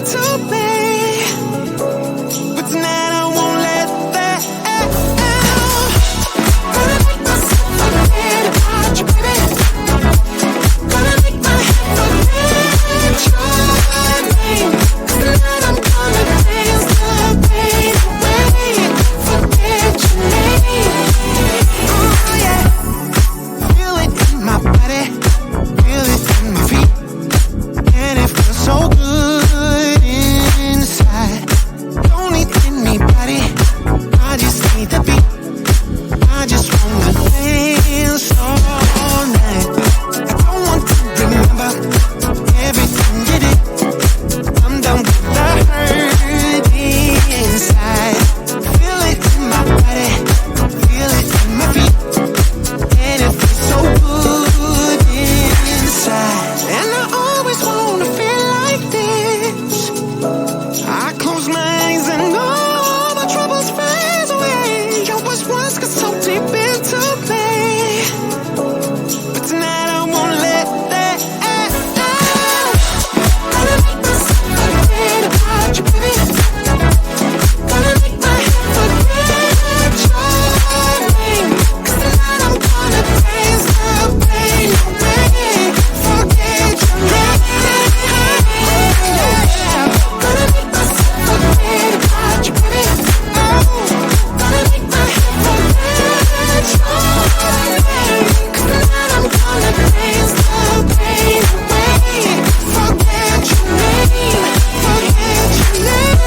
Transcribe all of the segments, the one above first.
to be. But tonight I won't let that Gonna make myself forget about you, baby. Gonna make my head forget your name. 'Cause tonight I'm gonna dance the pain away. Forget your name. Oh yeah. Feel it in my body, feel it in my feet, and it feels so good inside. Don't need anybody, I just need the beat. I just wanna dance all night. I don't want to remember everything you did. I'm done with the hurt inside. Feel it in my body, feel it in my feet, and it feels so good inside. And I always wanna feel like this. I close my eyes and all my troubles fade away. I was once got so deep into me, but tonight I won't let that Gonna make myself forget about you, baby. Gonna make my head forget your name. 'Cause tonight I'm gonna dance the pain away. Forget your name. Gonna make myself forget about you, baby. Gonna make my head forget your name. 'Cause tonight I'm gonna dance the pain away. Forget your name. Forget your name.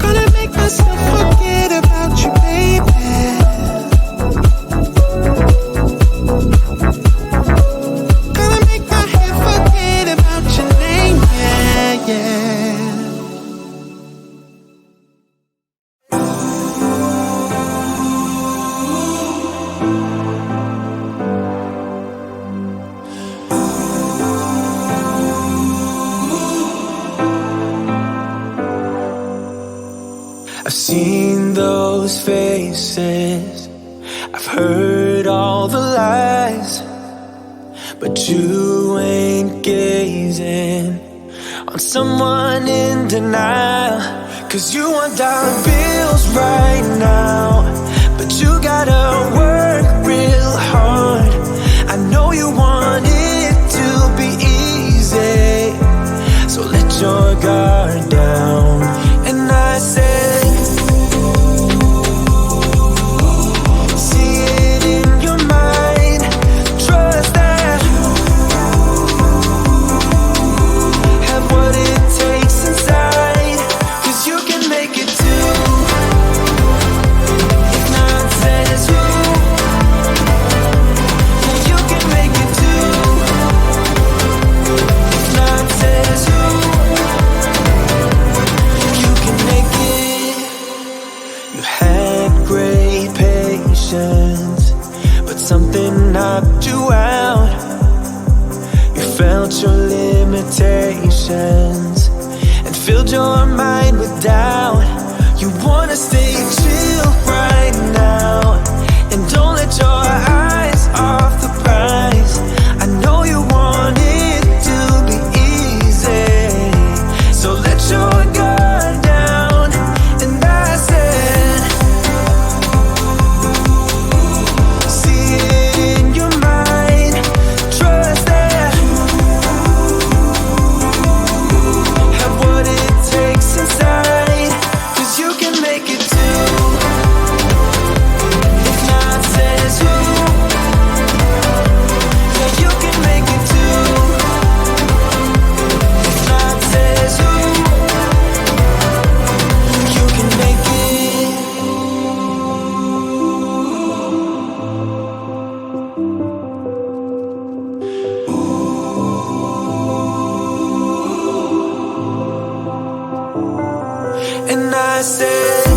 Gonna make myself forget about you, baby. Gonna make my head forget about your name, yeah, yeah. I've seen those faces, I've heard all the lies, but you ain't gazing on someone in denial. 'Cause you want dollar bills right now, but you gotta work real hard. I know you want it to be easy, so let your guard down. And I said, see it in your mind, trust that have what it takes inside. 'Cause you can make it too. If not says who, yeah, you can make it too. If not says who, you can make it. You had great patience, but something knocked you out. You felt your limitations and filled your mind with doubt. You wanna stay chill right now, and don't let your eyes off the prize. I know you want it to be easy, so let your guard down. And I said, see it in your mind, trust that have what it takes inside. 'Cause you can make it too. If not says who, yeah, you can make it too. If not says who, you can make it. And I said,